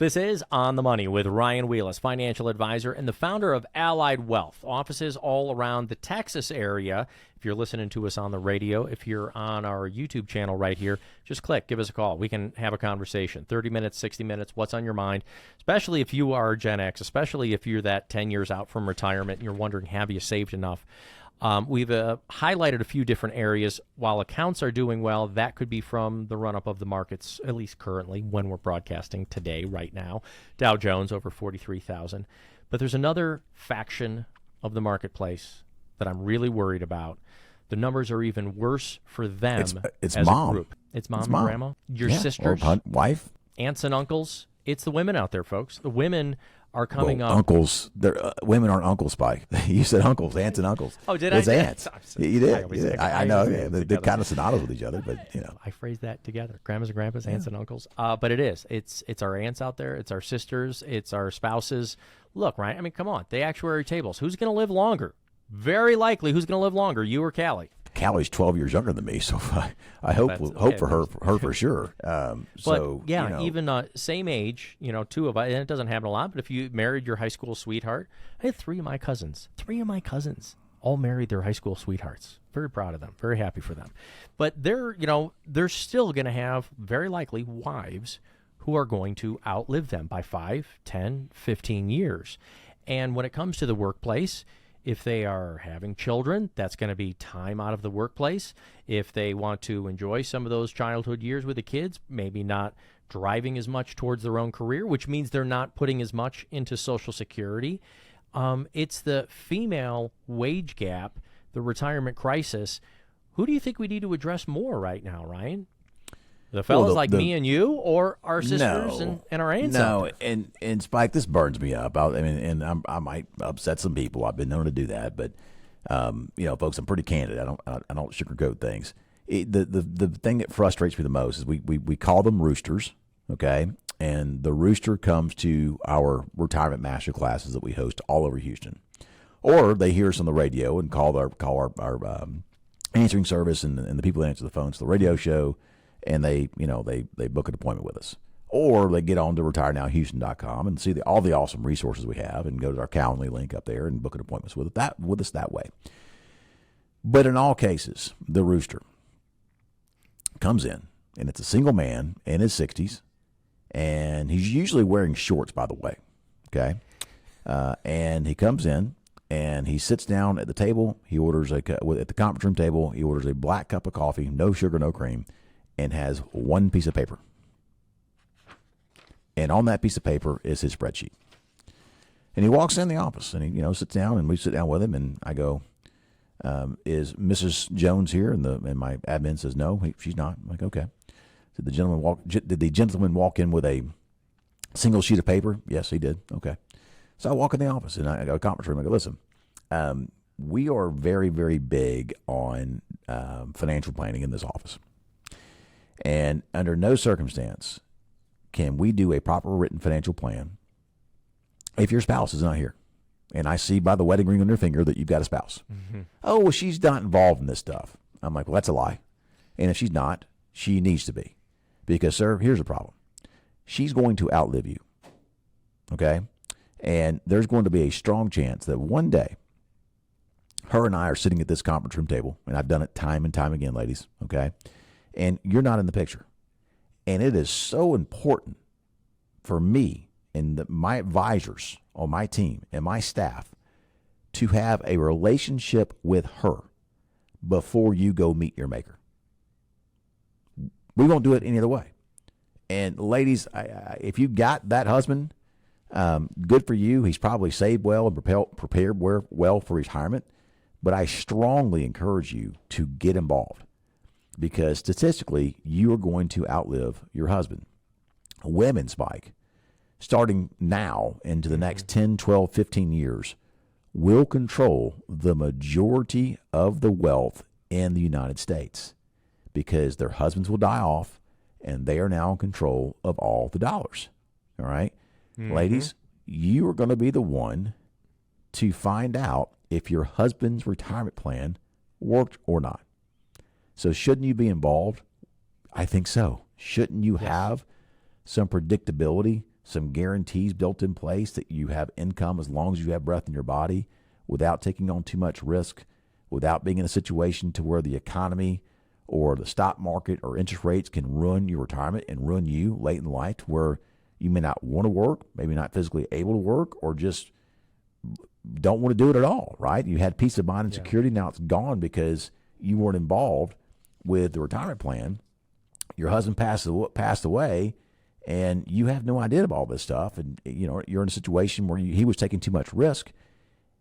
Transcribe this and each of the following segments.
This is On the Money with Ryan Wheelis, financial advisor and the founder of Allied Wealth. Offices all around the Texas area. If you're listening to us on the radio, if you're on our YouTube channel right here, just click, give us a call. We can have a conversation. 30 minutes, 60 minutes, what's on your mind, especially if you are Gen X, especially if you're that 10 years out from retirement and you're wondering, have you saved enough? We've highlighted a few different areas. While accounts are doing well, that could be from the run-up of the markets, at least currently, when we're broadcasting today, right now. Dow Jones over 43,000. But there's another faction of the marketplace that I'm really worried about. The numbers are even worse for them it's as mom. a group. It's mom and grandma, your sisters, or wife, aunts and uncles. It's the women out there, folks. The women are coming up. Uncles, women aren't uncles, Spike. You said uncles, aunts and uncles. Oh, did it's I? It's aunts. You did. I know. They're kind of synonymous with each other, but you know. I phrase that together: grandmas and grandpas, aunts and uncles. But it is. It's our aunts out there. It's our sisters. It's our spouses. Look, Ryan. I mean, come on. The actuary tables. Who's going to live longer? Very likely, who's going to live longer? You or Callie? Callie's 12 years younger than me, so I hope for her for sure. Even same age, two of us, and it doesn't happen a lot, but if you married your high school sweetheart, I had three of my cousins all married their high school sweethearts. Very proud of them, very happy for them. But they're still going to have, very likely, wives who are going to outlive them by 5, 10, 15 years. And when it comes to the workplace, if they are having children, that's going to be time out of the workplace. If they want to enjoy some of those childhood years with the kids, maybe not driving as much towards their own career, which means they're not putting as much into Social Security. It's the female wage gap, the retirement crisis. Who do you think we need to address more right now, Ryan? The fellas me and you, or our sisters and our aunts? No, and Spike, this burns me up. I might upset some people. I've been known to do that, but folks, I'm pretty candid. I don't sugarcoat things. The thing that frustrates me the most is we call them roosters, okay? And the rooster comes to our retirement master classes that we host all over Houston, or they hear us on the radio and call our answering service and the people that answer the phones to the radio show. And they book an appointment with us. Or they get on to retirenowhouston.com and see all the awesome resources we have and go to our Calendly link up there and book an appointment with us that way. But in all cases, the rooster comes in, and it's a single man in his 60s, and he's usually wearing shorts, by the way, okay? And he comes in, and he sits down at the table. He orders at the conference room table, he orders a black cup of coffee, no sugar, no cream, and has one piece of paper. And on that piece of paper is his spreadsheet. And he walks in the office, and he sits down, and we sit down with him, and I go, is Mrs. Jones here? And my admin says, no, she's not. I'm like, okay. Did the gentleman walk in with a single sheet of paper? Yes, he did. Okay. So I walk in the office, and I go to the conference room. I go, listen, we are very, very big on financial planning in this office. And under no circumstance can we do a proper written financial plan if your spouse is not here. And I see by the wedding ring on your finger that you've got a spouse. Mm-hmm. Oh, well, she's not involved in this stuff. I'm like, well, that's a lie. And if she's not, she needs to be. Because, sir, here's the problem. She's going to outlive you. Okay? And there's going to be a strong chance that one day her and I are sitting at this conference room table, and I've done it time and time again, ladies, okay? And you're not in the picture. And it is so important for me and my advisors on my team and my staff to have a relationship with her before you go meet your maker. We won't do it any other way. And ladies, if you got that husband, good for you. He's probably saved well and prepared well for retirement. But I strongly encourage you to get involved, because statistically, you are going to outlive your husband. Women, Spike, starting now into the next 10, 12, 15 years, will control the majority of the wealth in the United States, because their husbands will die off and they are now in control of all the dollars. All right? Mm-hmm. Ladies, you are going to be the one to find out if your husband's retirement plan worked or not. So shouldn't you be involved? I think so. Shouldn't you have some predictability some guarantees built in place that you have income as long as you have breath in your body without taking on too much risk, without being in a situation to where the economy or the stock market or interest rates can ruin your retirement and ruin you late in life, to where you may not want to work, maybe not physically able to work, or just don't want to do it at all, right? You had peace of mind and security. Now it's gone because you weren't involved with the retirement plan. Your husband passed away, and you have no idea about all this stuff. And, you're in a situation where he was taking too much risk.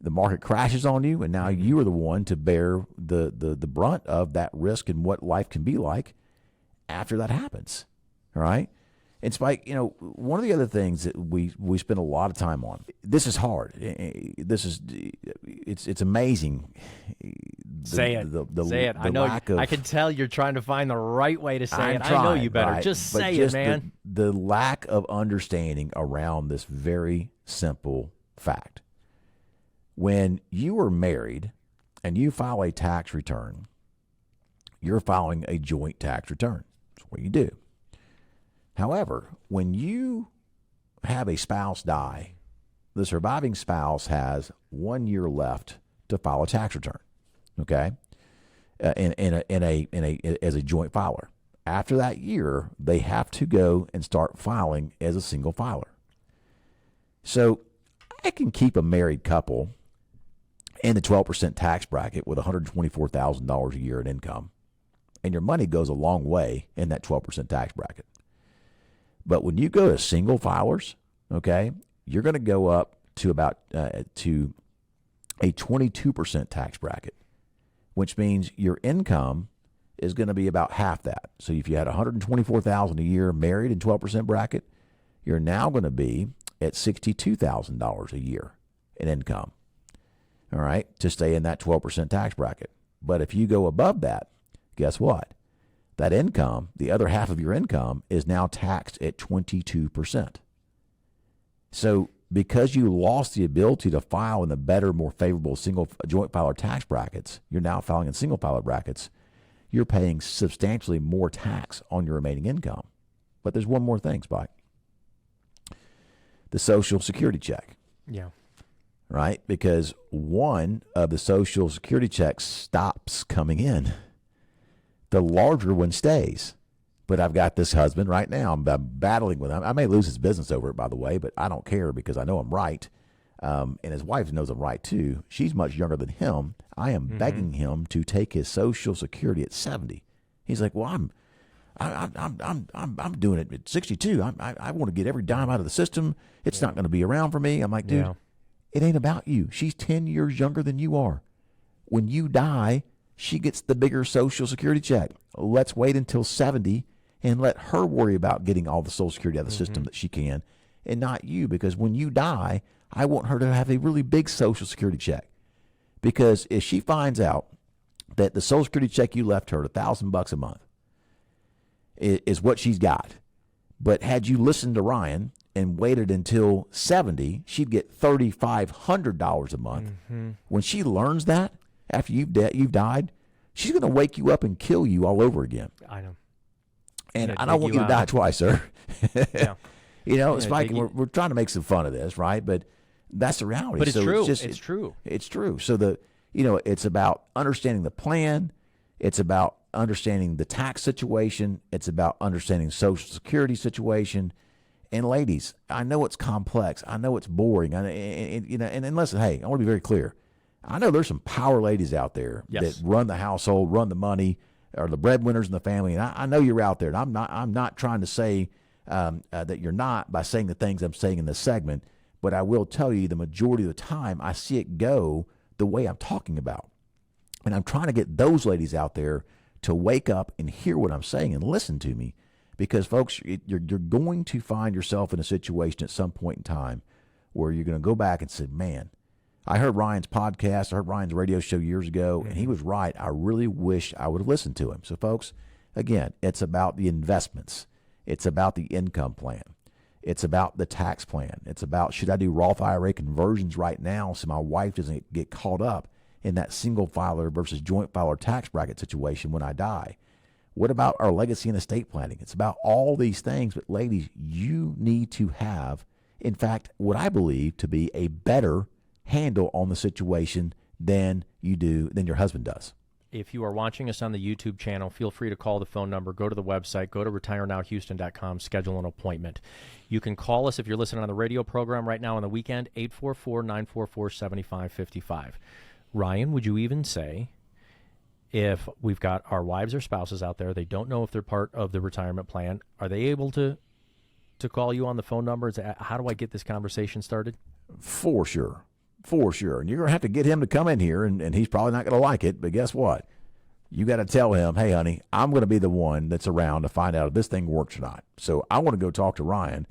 The market crashes on you, and now you are the one to bear the brunt of that risk and what life can be like after that happens, all right? And Spike, one of the other things that we spend a lot of time on, this is hard. It's amazing. Say it. I know. I can tell you're trying to find the right way to say it. I know you better. Right? Just say it, man. The lack of understanding around this very simple fact. When you are married and you file a tax return, you're filing a joint tax return. That's what you do. However, when you have a spouse die, the surviving spouse has 1 year left to file a tax return, okay, as a joint filer. After that year, they have to go and start filing as a single filer. So I can keep a married couple in the 12% tax bracket with $124,000 a year in income, and your money goes a long way in that 12% tax bracket. But when you go to single filers, okay, you're going to go up to about to a 22% tax bracket, which means your income is going to be about half that. So if you had $124,000 a year married in 12% bracket, you're now going to be at $62,000 a year in income. All right, to stay in that 12% tax bracket. But if you go above that, guess what? That income, the other half of your income, is now taxed at 22%. So because you lost the ability to file in the better, more favorable single joint filer tax brackets, you're now filing in single filer brackets, you're paying substantially more tax on your remaining income. But there's one more thing, Spike. The Social Security check. Yeah. Right? Because one of the Social Security checks stops coming in. The larger one stays. But I've got this husband right now. I'm battling with him. I may lose his business over it, by the way, but I don't care because I know I'm right. And his wife knows I'm right, too. She's much younger than him. I am begging him to take his Social Security at 70. He's like, well, I'm doing it at 62. I want to get every dime out of the system. It's not going to be around for me. I'm like, dude, it ain't about you. She's 10 years younger than you are. When you die, she gets the bigger Social Security check. Let's wait until 70 and let her worry about getting all the Social Security out of the system that she can, and not you, because when you die, I want her to have a really big Social Security check. Because if she finds out that the Social Security check you left her, $1,000 a month, is what she's got, but had you listened to Ryan and waited until 70, she'd get $3,500 a month. When she learns that, after you've died, she's going to wake you up and kill you all over again. I know. And I don't want you to die twice, sir. Yeah. It's like we're trying to make some fun of this, right? But that's the reality. But it's true. It's true. It's true. So it's about understanding the plan. It's about understanding the tax situation. It's about understanding Social Security situation. And ladies, I know it's complex. I know it's boring. And listen, hey, I want to be very clear. I know there's some power ladies out there that run the household, run the money, are the breadwinners in the family. And I know you're out there. And I'm not trying to say that you're not by saying the things I'm saying in this segment. But I will tell you the majority of the time I see it go the way I'm talking about. And I'm trying to get those ladies out there to wake up and hear what I'm saying and listen to me. Because, folks, you're going to find yourself in a situation at some point in time where you're going to go back and say, man, I heard Ryan's podcast, I heard Ryan's radio show years ago, and he was right. I really wish I would have listened to him. So, folks, again, it's about the investments. It's about the income plan. It's about the tax plan. It's about, should I do Roth IRA conversions right now so my wife doesn't get caught up in that single filer versus joint filer tax bracket situation when I die? What about our legacy and estate planning? It's about all these things. But ladies, you need to have, in fact, what I believe to be a better handle on the situation than your husband does. If you are watching us on the YouTube channel, feel free to call the phone number, go to the website, go to retirenowhouston.com, schedule an appointment. You can call us if you're listening on the radio program right now on the weekend, 844-944-7555. Ryan, would you even say, if we've got our wives or spouses out there, they don't know if they're part of the retirement plan, are they able to call you on the phone number? How do I get this conversation started? For sure. For sure. And you're going to have to get him to come in here, and he's probably not going to like it. But guess what? You got to tell him, hey, honey, I'm going to be the one that's around to find out if this thing works or not. So I want to go talk to Ryan,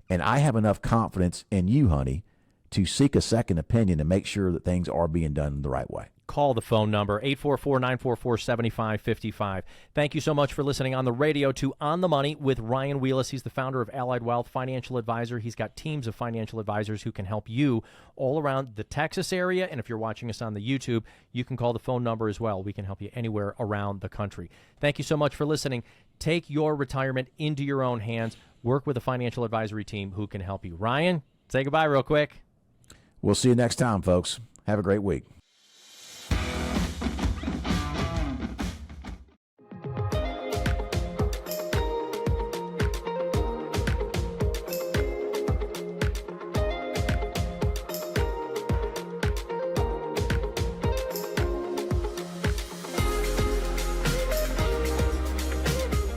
and I have enough confidence in you, honey, to seek a second opinion and make sure that things are being done the right way. Call the phone number, 844-944-7555. Thank you so much for listening on the radio to On the Money with Ryan Wheelis. He's the founder of Allied Wealth Financial Advisor. He's got teams of financial advisors who can help you all around the Texas area. And if you're watching us on the YouTube, you can call the phone number as well. We can help you anywhere around the country. Thank you so much for listening. Take your retirement into your own hands. Work with a financial advisory team who can help you. Ryan, say goodbye real quick. We'll see you next time, folks. Have a great week.